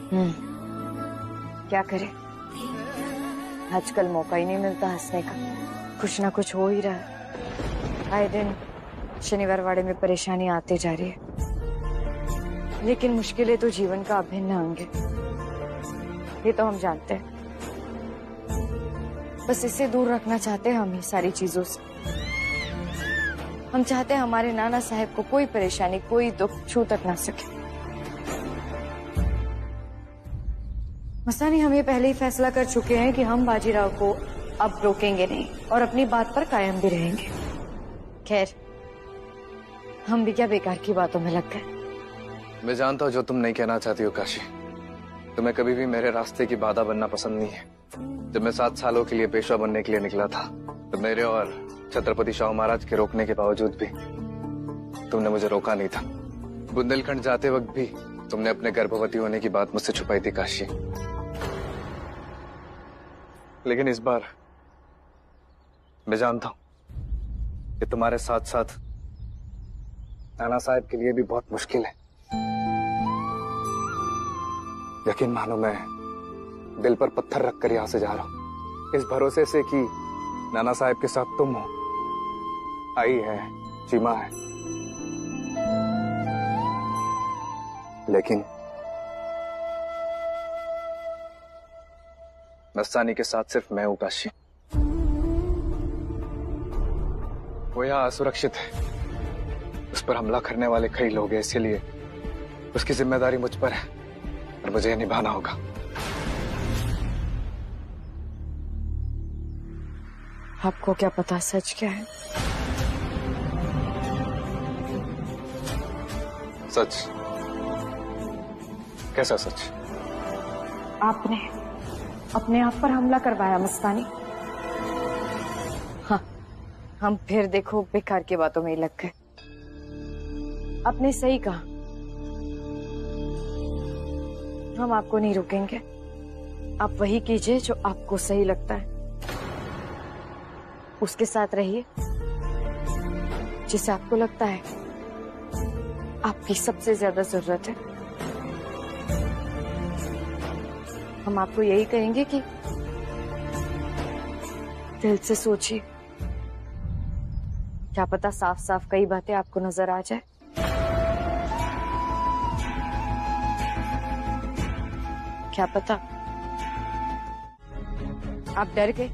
क्या करे, आजकल मौका ही नहीं मिलता हंसने का। कुछ ना कुछ हो ही रहा है। आए दिन शनिवार वाड़े में परेशानी आती जा रही है, लेकिन मुश्किलें तो जीवन का अभिन्न अंग है, ये तो हम जानते हैं। बस इससे दूर रखना चाहते हैं हम ये सारी चीजों से। हम चाहते हैं हमारे नाना साहब को कोई परेशानी, कोई दुख छू तक ना सके। मस्तानी, हम ये पहले ही फैसला कर चुके हैं कि हम बाजीराव को अब रोकेंगे नहीं और अपनी बात पर कायम भी रहेंगे। खैर, हम भी क्या बेकार की बातों में लग गए। मैं जानता हूँ जो तुम नहीं कहना चाहती हो काशी। तुम्हें कभी भी मेरे रास्ते की बाधा बनना पसंद नहीं है। जब मैं 7 सालों के लिए पेशवा बनने के लिए निकला था, तो मेरे और छत्रपति शाहू महाराज के रोकने के बावजूद भी तुमने मुझे रोका नहीं था। बुंदेलखंड जाते वक्त भी तुमने अपने गर्भवती होने की बात मुझसे छुपाई थी काशी। लेकिन इस बार मैं जानता हूं कि तुम्हारे साथ साथ नाना साहब के लिए भी बहुत मुश्किल है। यकीन मानो, मैं दिल पर पत्थर रखकर यहां से जा रहा हूं, इस भरोसे से कि नाना साहब के साथ तुम हो, आई है, चीमा है। लेकिन मस्तानी के साथ सिर्फ मैं हूं काशी। वो यहां असुरक्षित है, उस पर हमला करने वाले कई लोग हैं, इसीलिए उसकी जिम्मेदारी मुझ पर है और मुझे निभाना होगा। आपको क्या पता सच क्या है? सच? कैसा सच? आपने अपने आप पर हमला करवाया मस्तानी। हाँ, हम फिर देखो बेकार की बातों में ही लग गए। आपने सही कहा, हम आपको नहीं रोकेंगे। आप वही कीजिए जो आपको सही लगता है, उसके साथ रहिए जिसे आपको लगता है आपकी सबसे ज्यादा जरूरत है। हम आपको यही कहेंगे कि दिल से सोचिए, क्या पता साफ साफ कई बातें आपको नजर आ जाए। क्या पता आप डर गए,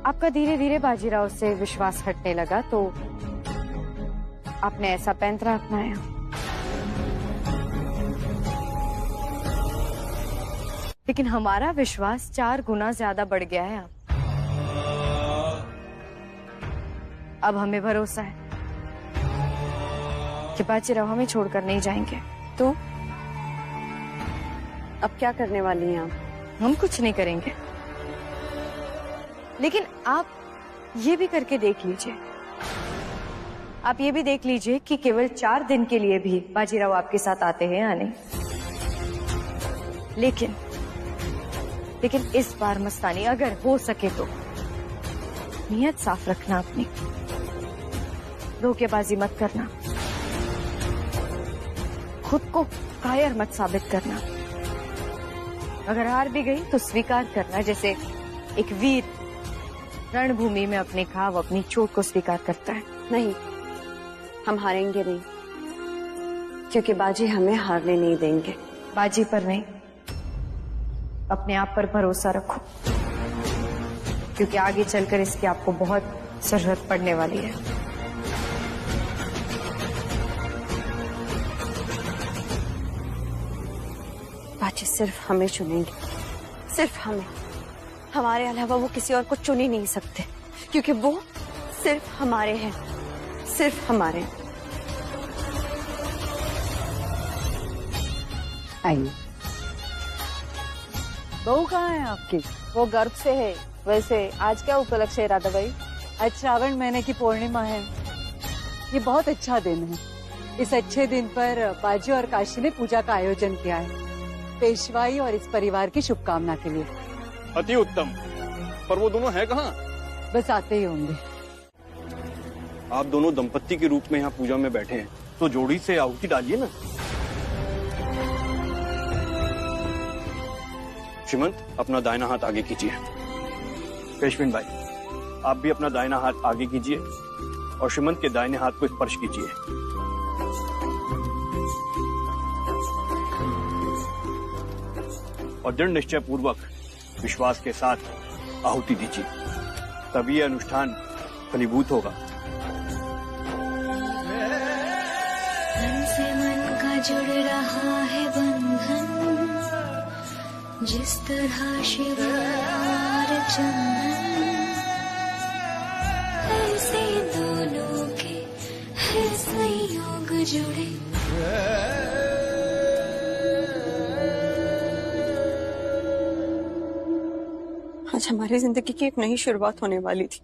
आपका धीरे धीरे बाजीराव से विश्वास हटने लगा, तो आपने ऐसा पैंतरा अपनाया। लेकिन हमारा विश्वास 4 गुना ज्यादा बढ़ गया है अब हमें भरोसा है कि बाजीराव हमें छोड़कर नहीं जाएंगे। तो अब क्या करने वाली हैं आप? हम कुछ नहीं करेंगे, लेकिन आप ये भी करके देख लीजिए। आप ये भी देख लीजिए कि केवल 4 दिन के लिए भी बाजीराव आपके साथ आते हैं या नहीं। लेकिन इस बार मस्तानी, अगर हो सके तो नियत साफ रखना अपनी, धोखेबाजी मत करना, खुद को कायर मत साबित करना। अगर हार भी गई तो स्वीकार करना, जैसे एक वीर रणभूमि में अपने घाव, अपनी चोट को स्वीकार करता है। नहीं, हम हारेंगे नहीं, क्योंकि बाजी हमें हारने नहीं देंगे। बाजी पर नहीं, अपने आप पर भरोसा रखो, क्योंकि आगे चलकर इसकी आपको बहुत जरूरत पड़ने वाली है। बाजी सिर्फ हमें चुनेंगे, सिर्फ हमें। हमारे अलावा वो किसी और को चुन ही नहीं सकते, क्योंकि वो सिर्फ हमारे हैं, सिर्फ हमारे। आइए। बहू कहाँ है आपकी? वो गर्भ से है। वैसे आज क्या उपलक्ष्य है राधा भाई? आज श्रावण महीने की पूर्णिमा है। ये बहुत अच्छा दिन है। इस अच्छे दिन पर बाजी और काशी ने पूजा का आयोजन किया है, पेशवाई और इस परिवार की शुभकामना के लिए। अति उत्तम। पर वो दोनों हैं कहाँ? बस आते ही होंगे। आप दोनों दंपत्ति के रूप में यहाँ पूजा में बैठे हैं, तो जोड़ी से आहुति डालिए ना। श्रीमंत, अपना दाहिना हाथ आगे कीजिए। पेशविन भाई, आप भी अपना दाहिना हाथ आगे कीजिए और श्रीमंत के दाहिने हाथ को स्पर्श कीजिए। और दृढ़ निश्चय पूर्वक विश्वास के साथ आहुति दीजिए, तभी यह अनुष्ठान फलीभूत होगा। मन से मन का जुड़ रहा है बंधन, जिस तरह शिव और चंदन, ऐसे दोनों के है संयोग जुड़े। आज हमारी जिंदगी की एक नई शुरुआत होने वाली थी,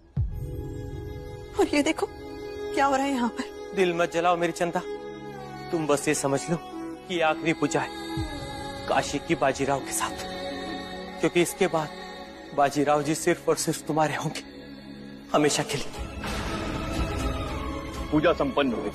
और ये देखो क्या हो रहा है यहाँ पर। दिल मत जलाओ मेरी चंदा, तुम बस ये समझ लो कि आखिरी पूजा है काशी की बाजीराव के साथ, क्योंकि इसके बाद बाजीराव जी सिर्फ और सिर्फ तुम्हारे होंगे, हमेशा के लिए। पूजा संपन्न हुई।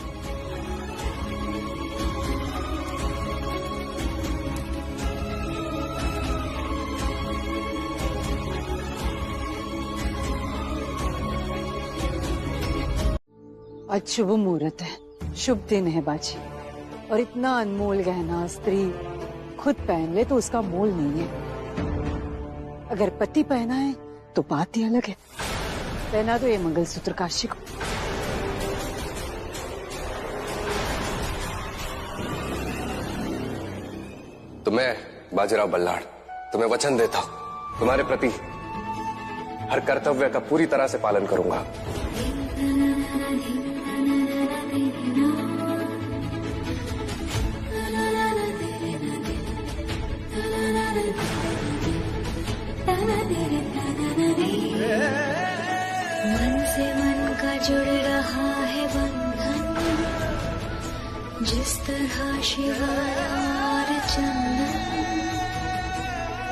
आज शुभ मुहूर्त है, शुभ दिन है बाजी, और इतना अनमोल गहना स्त्री खुद पहन ले तो उसका मोल नहीं है। अगर पति पहना है तो बात ही अलग है। पहना तो ये मंगलसूत्र काशी को। तो मैं बाजीराव बल्लाड़ तुम्हें वचन देता हूं, तुम्हारे प्रति हर कर्तव्य का पूरी तरह से पालन करूंगा। मन से मन का जुड़ रहा है बंधन, जिस तरह शिव और चंदन,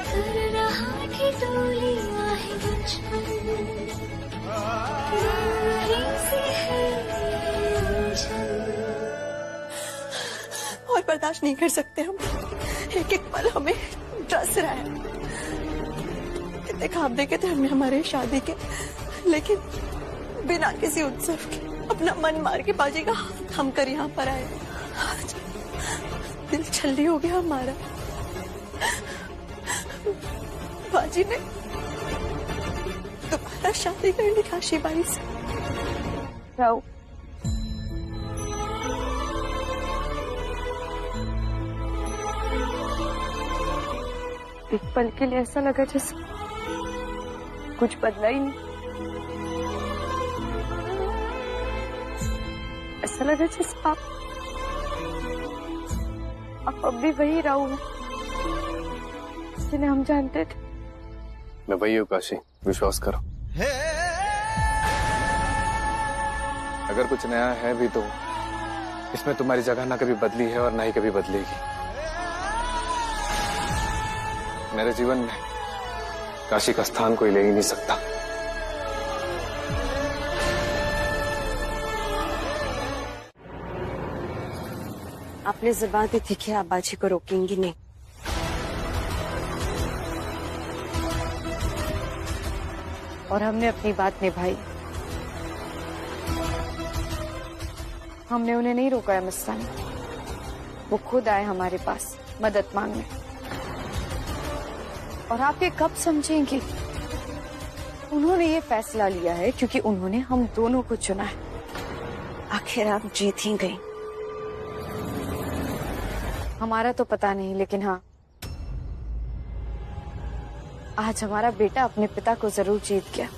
कर रहा कि डोलियां है बचपन, डोली से है उलझन। और बर्दाश्त नहीं कर सकते हम, एक एक पल हमें डस रहा है। कितने ख्वाब देखे थे हमने हमारे शादी के, लेकिन बिना किसी उत्सव के अपना मन मार के बाजी का हम कर यहाँ पर आए। आज दिल छल्ली हो गया हमारा। बाजी ने दोबारा शादी कर ली काशी बाई से। राव, एक पल के लिए ऐसा लगा जैसे कुछ बदला ही नहीं। ऐसा लगा जैसे आप अब भी वही राहु हैं जिन्हें हम जानते थे। मैं वही हूँ काशी, विश्वास करो। अगर कुछ नया है भी तो इसमें तुम्हारी जगह ना कभी बदली है और ना ही कभी बदलेगी। मेरे जीवन में काशी का स्थान कोई ले ही नहीं सकता। आपने जुबान दी थी कि आप बाजी को रोकेंगी नहीं। और हमने अपनी बात निभाई। हमने उन्हें नहीं रोका है मस्तानी, वो खुद आए हमारे पास मदद मांगने। और आप ये कब समझेंगे? उन्होंने ये फैसला लिया है क्योंकि उन्होंने हम दोनों को चुना है। आखिर आप जीत ही गई। हमारा तो पता नहीं, लेकिन हाँ, आज हमारा बेटा अपने पिता को जरूर जीत गया।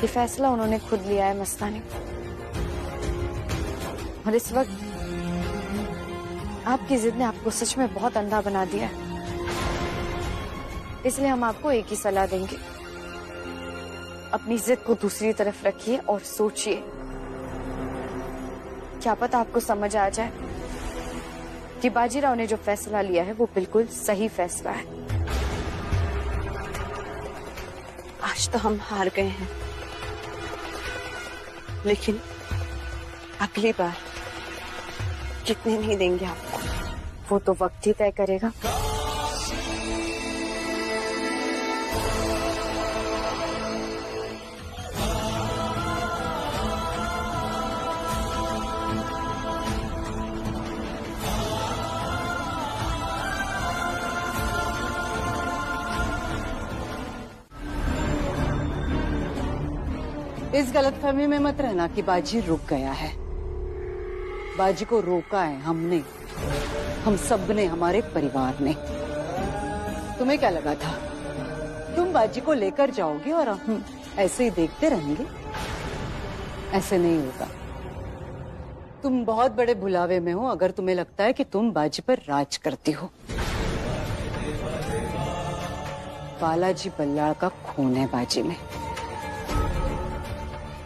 ये फैसला उन्होंने खुद लिया है मस्तानी। और इस वक्त आपकी जिद ने आपको सच में बहुत अंधा बना दिया है। इसलिए हम आपको एक ही सलाह देंगे, अपनी जिद को दूसरी तरफ रखिए और सोचिए। क्या पता आपको समझ आ जाए कि बाजीराव ने जो फैसला लिया है वो बिल्कुल सही फैसला है। आज तो हम हार गए हैं, लेकिन अगली बार जितने नहीं देंगे आपको, वो तो वक्त ही तय करेगा। इस गलतफहमी में मत रहना कि बाजी रुक गया है। बाजी को रोका है हमने, हम सब ने, हमारे परिवार ने। तुम्हें क्या लगा था तुम बाजी को लेकर जाओगे और हम ऐसे ही देखते रहेंगे? ऐसे नहीं होगा। तुम बहुत बड़े भुलावे में हो अगर तुम्हें लगता है कि तुम बाजी पर राज करती हो। बालाजी बल्लाळ का खून है बाजी में।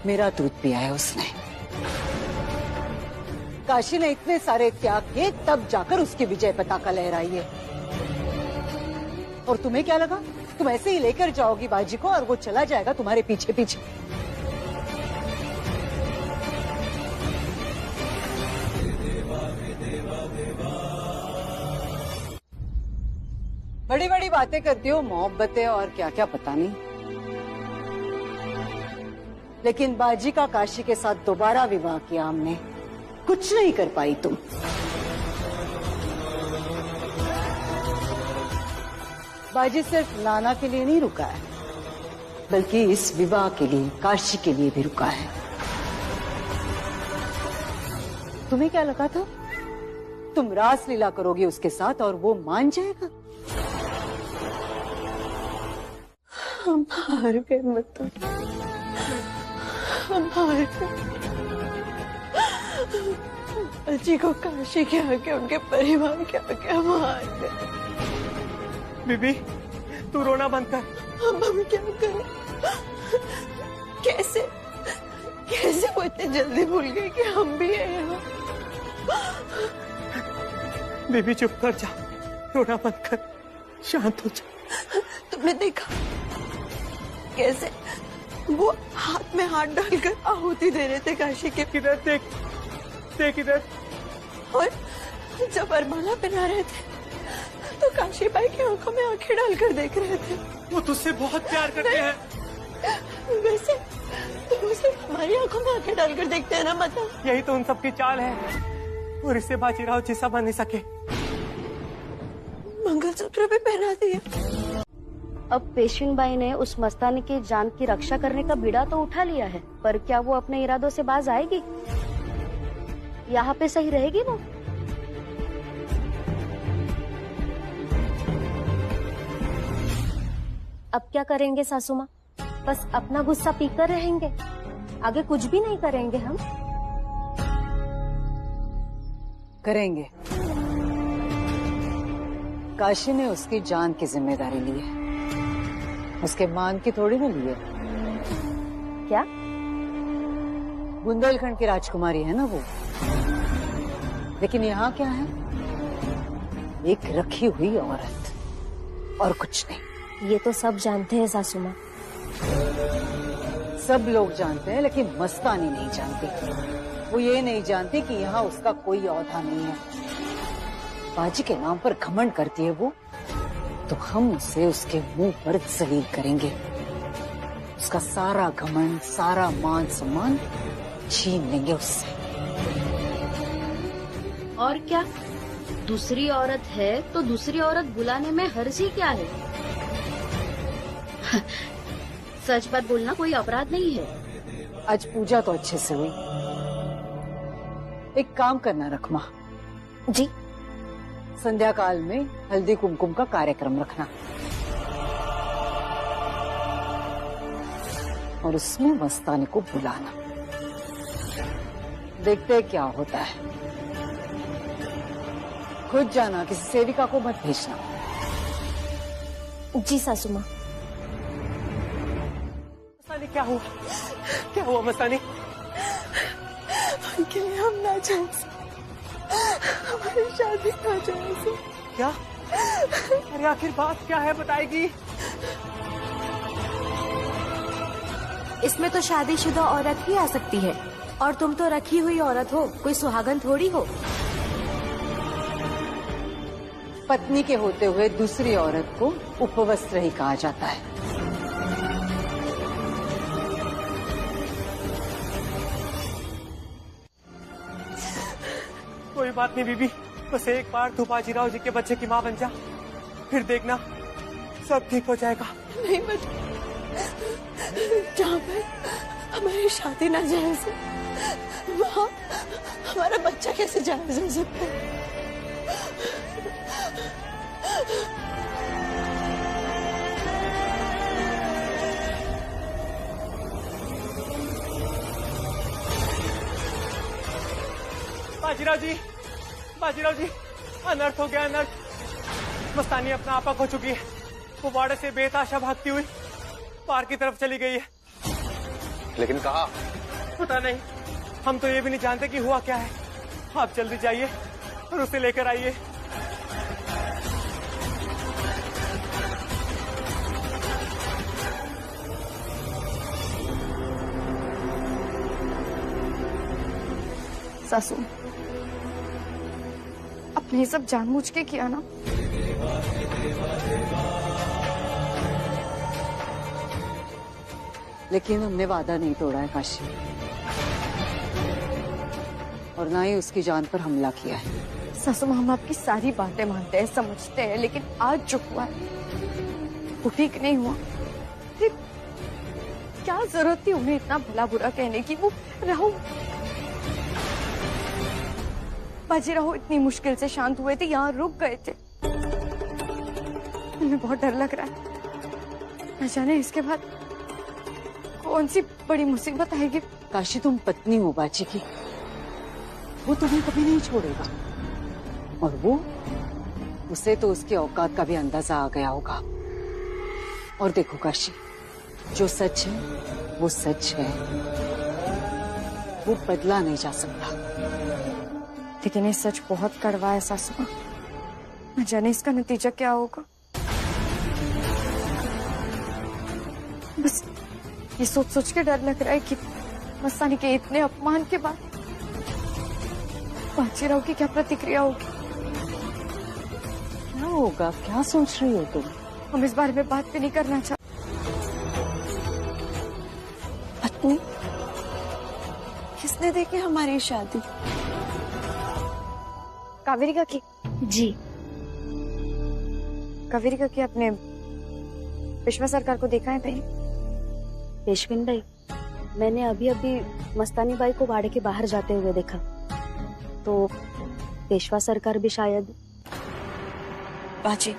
मेरा दूध पिया है उसने। काशी ने इतने सारे त्याग किए तब जाकर उसकी विजय पताका लहराई है। और तुम्हें क्या लगा तुम ऐसे ही लेकर जाओगी बाजी को और वो चला जाएगा तुम्हारे पीछे पीछे? बड़ी बड़ी बातें करती हो, मोहब्बतें और क्या क्या पता नहीं। लेकिन बाजी का काशी के साथ दोबारा विवाह किया हमने, कुछ नहीं कर पाई तुम। बाजी सिर्फ नाना के लिए नहीं रुका है, बल्कि इस विवाह के लिए, काशी के लिए भी रुका है। तुम्हें क्या लगा था तुम रास लीला करोगे उसके साथ और वो मान जाएगा? हम हार गए मतलब, हम हार गए। अजी को काशी के आगे, उनके परिवार के आगे हम हार गए। बीबी तू रोना बंद कर। अब हम क्या करें? कैसे कैसे वो इतने जल्दी भूल गए कि हम भी हैं यहाँ? बीबी चुप कर जा, रोना बंद कर, शांत हो जा। तुमने देखा कैसे वो हाथ में हाथ डालकर आहुति दे रहे थे काशी के? किधर देख, देख इधर। और जब वरमाला पहना रहे थे तो काशी बाई की आंखों में आंखें डालकर देख रहे थे। वो तुझसे बहुत प्यार करते हैं। वैसे तो सिर्फ हमारी आंखों में आंखें डालकर देखते हैं ना माता? यही तो उन सबकी चाल है, और इससे बाजीराव जैसा बन नहीं सके। मंगलसूत्र भी पहना दिया। अब पेशवेन बाई ने उस मस्तानी की जान की रक्षा करने का बीड़ा तो उठा लिया है, पर क्या वो अपने इरादों से बाज आएगी? यहाँ पे सही रहेगी वो? अब क्या करेंगे सासू माँ? बस अपना गुस्सा पीकर रहेंगे, आगे कुछ भी नहीं करेंगे हम? करेंगे। काशी ने उसकी जान की जिम्मेदारी ली है, उसके मान की थोड़ी ना ली है। क्या? बुंदेलखंड की राजकुमारी है ना वो, लेकिन यहाँ क्या है? एक रखी हुई औरत और कुछ नहीं। ये तो सब जानते हैं सासू माँ। सब लोग जानते हैं, लेकिन मस्तानी नहीं जानती। वो ये नहीं जानती कि यहाँ उसका कोई औहदा नहीं है। बाजी के नाम पर घमंड करती है वो, तो हम उसे उसके मुंह पर जलील करेंगे। उसका सारा घमंड, सारा मान सम्मान छीन लेंगे उससे। और क्या? दूसरी औरत है तो दूसरी औरत बुलाने में हर्जी क्या है? सच बात बोलना कोई अपराध नहीं है। आज पूजा तो अच्छे से हुई। एक काम करना रखमा जी। संध्या काल में हल्दी कुमकुम का कार्यक्रम रखना, और उसमें मस्तानी को बुलाना। देखते हैं क्या होता है। खुद जाना, किसी सेविका को मत भेजना। जी सासू माँ। मस्तानी क्या हुआ? क्या हुआ मस्तानी? उनके लिए हम ना जाए, हमारी शादी ना जाए। क्या? अरे आखिर बात क्या है, बताएगी? इसमें तो शादीशुदा औरत ही आ सकती है, और तुम तो रखी हुई औरत हो, कोई सुहागन थोड़ी हो। पत्नी के होते हुए दूसरी औरत को उपवस्त्र ही कहा जाता है। कोई बात नहीं बीबी, बस एक बार तू बाजीराव जी के बच्चे की माँ बन जा, फिर देखना सब ठीक हो जाएगा। नहीं बट जहाँ पर हमारी शादी ना जायज है, वहाँ हमारा बच्चा कैसे जायज हो सकता है? बाजीराव जी, अनर्थ हो गया, अनर्थ। मस्तानी अपना आपा खो चुकी है। वो बाड़े से बेताशा भागती हुई पार की तरफ चली गई है। लेकिन कहाँ? पता नहीं, हम तो ये भी नहीं जानते कि हुआ क्या है। आप जल्दी जाइए और उसे लेकर आइए। सासू, आपने ये सब जानबूझ के किया ना? लेकिन हमने वादा नहीं तोड़ा है काशी, और ना ही उसकी जान पर हमला किया है। सासू माँ, हम आपकी सारी बातें मानते हैं, समझते हैं, लेकिन आज जो हुआ है वो ठीक नहीं हुआ। फिर क्या जरूरत थी उन्हें इतना भला बुरा कहने की? वो राहु बाजीराव इतनी मुश्किल से शांत हुए थे, यहाँ रुक गए थे। मुझे बहुत डर लग रहा है, न जाने इसके बाद कौन सी बड़ी मुसीबत आएगी। काशी, तुम पत्नी हो बाजी की, वो तुम्हें कभी नहीं छोड़ेगा, और वो उसे तो उसकी औकात का भी अंदाजा आ गया होगा। और देखो काशी, जो सच है वो सच है, वो बदला नहीं जा सकता। लेकिन ये सच बहुत कड़वा है सासू माँ, न जाने इसका नतीजा क्या होगा। बस ये सोच सोच के डर लग रहा है कि मस्तानी के इतने अपमान के बाद बाजीराव की क्या प्रतिक्रिया होगी। क्या होगा? क्या सोच रही हो तुम? हम इस बारे में बात भी नहीं करना चाहते। पत्नी किसने देखी हमारी शादी? कावेरिका की। जी। कावेरिका की अपने पेशवा सरकार को देखा है भाई? पेशविन भाई, मैंने अभी अभी मस्तानी बाई को वाड़े के बाहर जाते हुए देखा, तो पेशवा सरकार भी शायद। बाजी,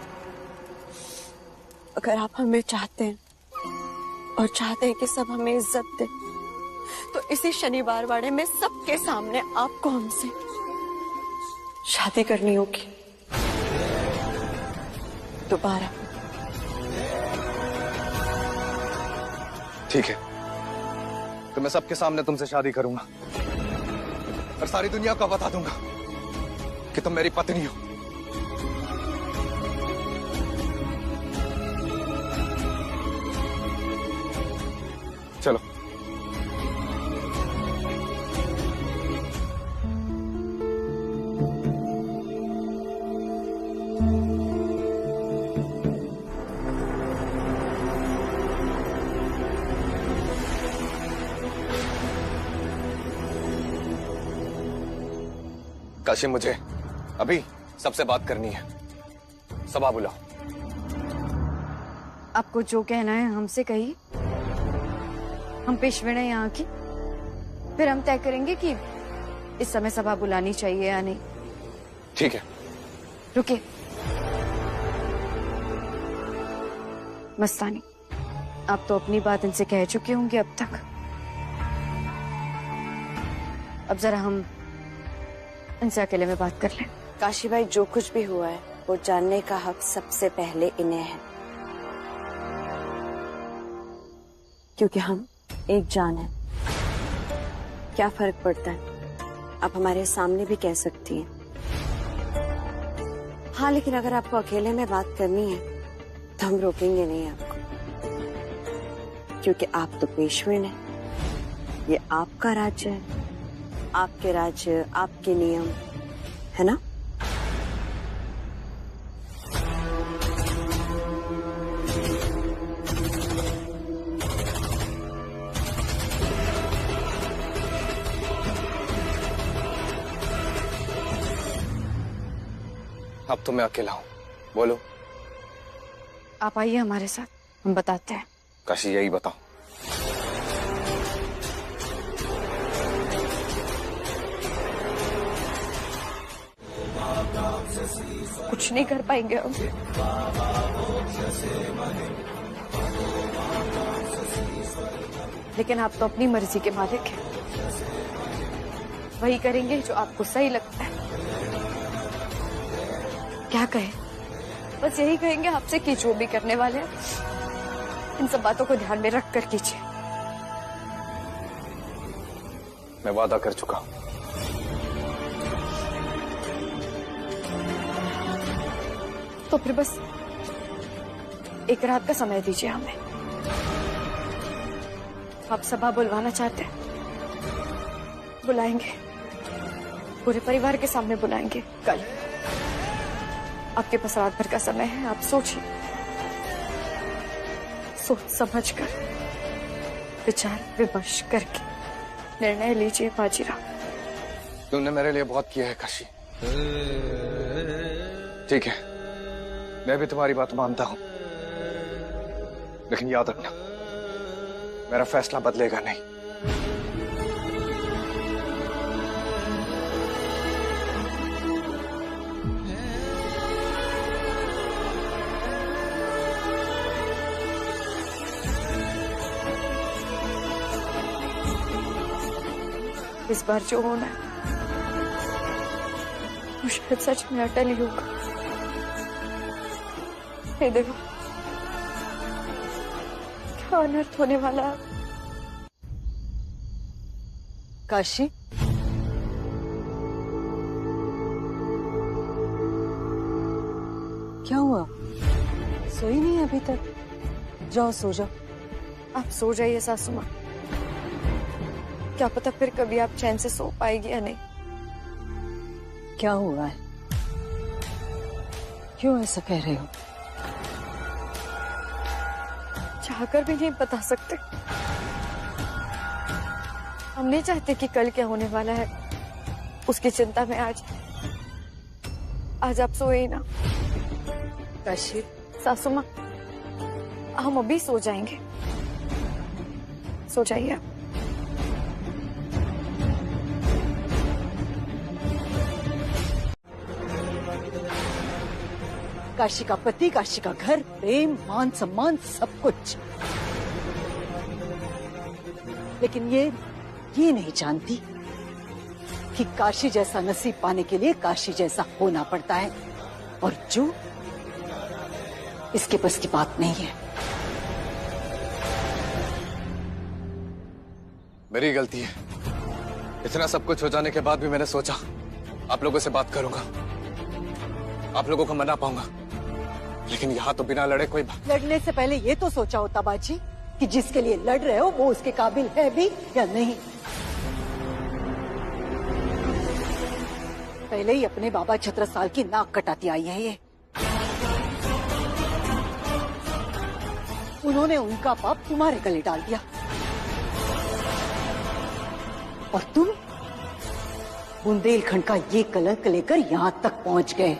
अगर आप हमें चाहते हैं और चाहते हैं कि सब हमें इज्जत दे, तो इसी शनिवार वाड़े में सबके सामने आपको हमसे शादी करनी होगी दोबारा। ठीक है, तो मैं सबके सामने तुमसे शादी करूंगा और सारी दुनिया को बता दूंगा कि तुम मेरी पत्नी हो। चलो। काशी, मुझे अभी सबसे बात करनी है। सभा बुलाओ। आपको जो कहना है हमसे कहिए, हम पेशवे हैं यहाँ की, फिर हम तय करेंगे कि इस समय सभा बुलानी चाहिए या नहीं। ठीक है। रुकिए मस्तानी, आप तो अपनी बात इनसे कह चुकी होंगी अब तक। अब जरा हम इनसे अकेले में बात कर लें। काशी भाई, जो कुछ भी हुआ है वो जानने का हक सबसे पहले इन्हें है, क्योंकि हम एक जान है। क्या फर्क पड़ता है, आप हमारे सामने भी कह सकती हैं। हाँ, लेकिन अगर आपको अकेले में बात करनी है तो हम रोकेंगे नहीं आपको, क्योंकि आप तो पेशवेन हैं। ये आपका राज्य है, आपके राज्य, आपके नियम, है ना? अब तो मैं अकेला हूँ, बोलो। आप आइए हमारे साथ, हम बताते हैं। काशी यही बताओ। कुछ नहीं कर पाएंगे हम। लेकिन आप तो अपनी मर्जी के मालिक हैं। वही करेंगे जो आपको सही लगता है। क्या कहे? बस यही कहेंगे आपसे कि जो भी करने वाले हैं इन सब बातों को ध्यान में रख कर कीजिए। मैं वादा कर चुका हूं। तो फिर बस एक रात का समय दीजिए हमें। आप सभा बुलवाना चाहते हैं, बुलाएंगे। पूरे परिवार के सामने बुलाएंगे कल। आपके पास रात भर का समय है, आप सोचिए। सोच समझ कर, विचार विमर्श करके निर्णय लीजिए बाजीराव। तुमने मेरे लिए बहुत किया है काशी। ठीक है, मैं भी तुम्हारी बात मानता हूं, लेकिन याद रखना मेरा फैसला बदलेगा नहीं। इस बार जो होना है वो शायद सच में अटल ही होगा। हे देवा, क्या अनर्थ होने वाला है। काशी, क्या हुआ? सोई नहीं अभी तक? जाओ सो जाओ। आप सो जाइए सासू माँ। क्या पता फिर कभी आप चैन से सो पाएगी या नहीं। क्या हुआ है? क्यों ऐसा कह रहे हो? चाहकर भी नहीं बता सकते। हम नहीं चाहते कि कल क्या होने वाला है उसकी चिंता में आज आप सोए ही ना। काशी, सासू माँ, हम अभी सो जाएंगे। सो जाइए आप। काशी का पति, काशी का घर, प्रेम, मान सम्मान, सब कुछ। लेकिन ये नहीं जानती कि काशी जैसा नसीब पाने के लिए काशी जैसा होना पड़ता है, और जो इसके बस की बात नहीं है। मेरी गलती है। इतना सब कुछ हो जाने के बाद भी मैंने सोचा आप लोगों से बात करूंगा, आप लोगों को मना पाऊंगा, लेकिन यहाँ तो बिना लड़े कोई बात। लड़ने से पहले ये तो सोचा होता बाजी कि जिसके लिए लड़ रहे हो वो उसके काबिल है भी या नहीं। पहले ही अपने बाबा छत्रसाल की नाक कटाती आई है ये। उन्होंने उनका पाप तुम्हारे गले डाल दिया, और तुम बुंदेलखंड का ये कलंक लेकर यहां तक पहुंच गए।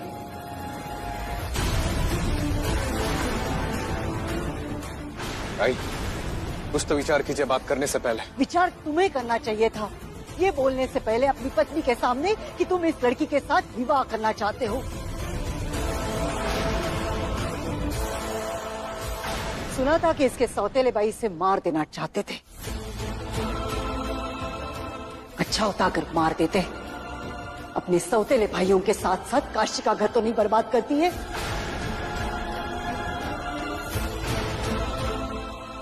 आई, कुछ तो विचार कीजिए बात करने से पहले। विचार तुम्हें करना चाहिए था, ये बोलने से पहले अपनी पत्नी के सामने कि तुम इस लड़की के साथ विवाह करना चाहते हो। सुना था कि इसके सौतेले भाई इसे मार देना चाहते थे। अच्छा होता अगर मार देते। अपने सौतेले भाइयों के साथ साथ काशी का घर तो नहीं बर्बाद करती है।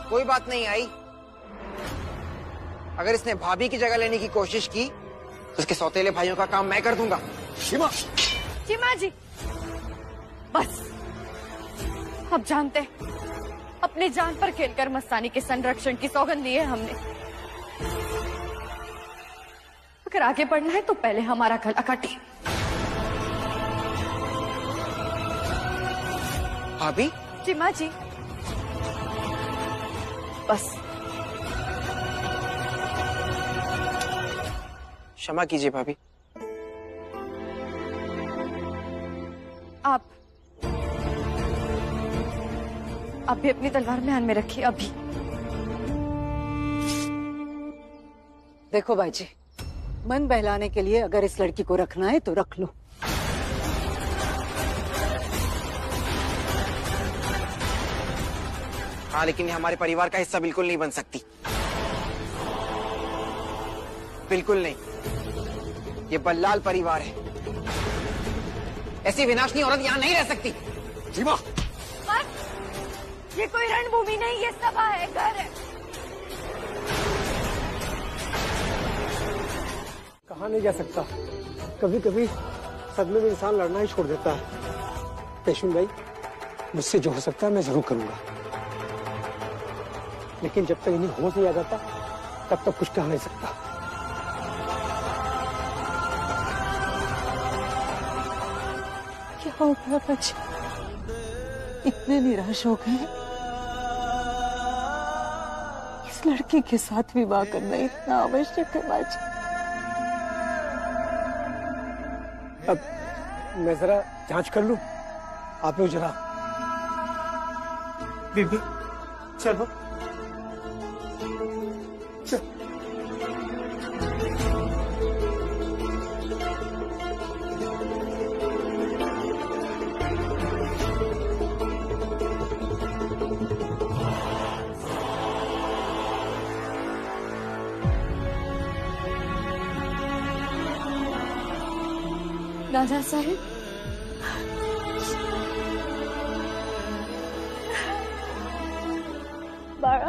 कोई बात नहीं आई। अगर इसने भाभी की जगह लेने की कोशिश की तो इसके सौतेले भाइयों का काम मैं कर दूंगा। सीमा, सीमा जी, बस। अब जानते हैं अपनी जान पर खेलकर मस्तानी के संरक्षण की सौगंध ली है हमने। अगर आगे बढ़ना है तो पहले हमारा गला काटिए। भाभी? सीमा जी, बस। क्षमा कीजिए भाभी। आप भी अपनी तलवार म्यान में रखिए अभी। देखो बाजी, मन बहलाने के लिए अगर इस लड़की को रखना है तो रख लो। हाँ, लेकिन ये हमारे परिवार का हिस्सा बिल्कुल नहीं बन सकती, बिल्कुल नहीं। ये बल्लाल परिवार है, ऐसी विनाशनी औरत यहाँ नहीं रह सकती। जीवा, ये कोई रणभूमि नहीं, ये सभा है, घर है। कहा नहीं जा सकता, कभी कभी सदमे में इंसान लड़ना ही छोड़ देता है। पेशवेन भाई, मुझसे जो हो सकता है मैं जरूर करूंगा, लेकिन जब तक इन्हें होश नहीं आ जाता तब तक कुछ कह नहीं सकता। क्या हो गया बच्चे, इतने निराश हो गए? इस लड़की के साथ विवाह करना इतना आवश्यक है बाजी? अब मैं जरा जांच कर लूं, आप लोग जरा। बीबी चलो। राजा साहिब, बाड़ा,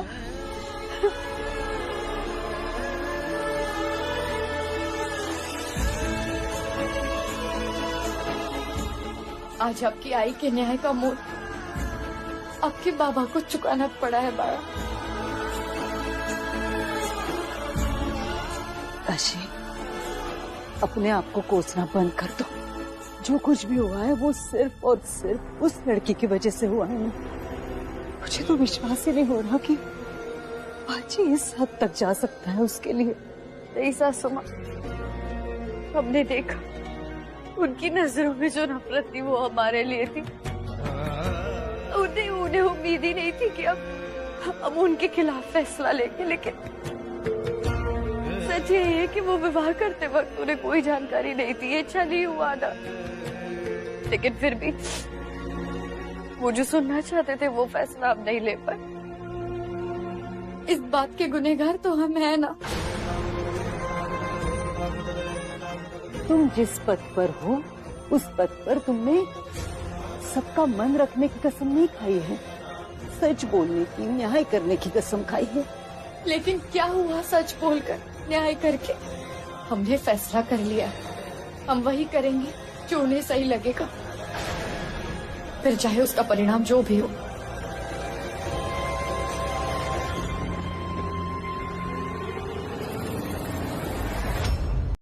आज आपकी आई के न्याय का मोल आपके बाबा को चुकाना पड़ा है बाड़ा। काशी, अपने आप को कोसना बंद कर दो। जो कुछ भी हुआ है वो सिर्फ और सिर्फ उस लड़की की वजह से हुआ है। मुझे तो विश्वास ही नहीं हो रहा कि बाजी इस हद तक जा सकता है उसके लिए। नहीं सासू माँ, हमने देखा उनकी नजरों में जो नफरत थी वो हमारे लिए थी। उन्हें उम्मीद ही नहीं थी कि हम उनके खिलाफ फैसला लेंगे, लेकिन सच यही है कि वो विवाह करते वक्त उन्हें कोई जानकारी नहीं थी। ये छल हुआ था, लेकिन फिर भी वो जो सुनना चाहते थे वो फैसला हम नहीं ले पाए। इस बात के गुनहगार तो हम हैं ना। तुम जिस पद पर हो उस पद पर तुमने सबका मन रखने की कसम नहीं खाई है, सच बोलने की, न्याय करने की कसम खाई है। लेकिन क्या हुआ सच बोलकर, न्याय करके? हमने फैसला कर लिया, हम वही करेंगे जो उन्हें सही लगेगा, फिर चाहे उसका परिणाम जो भी हो।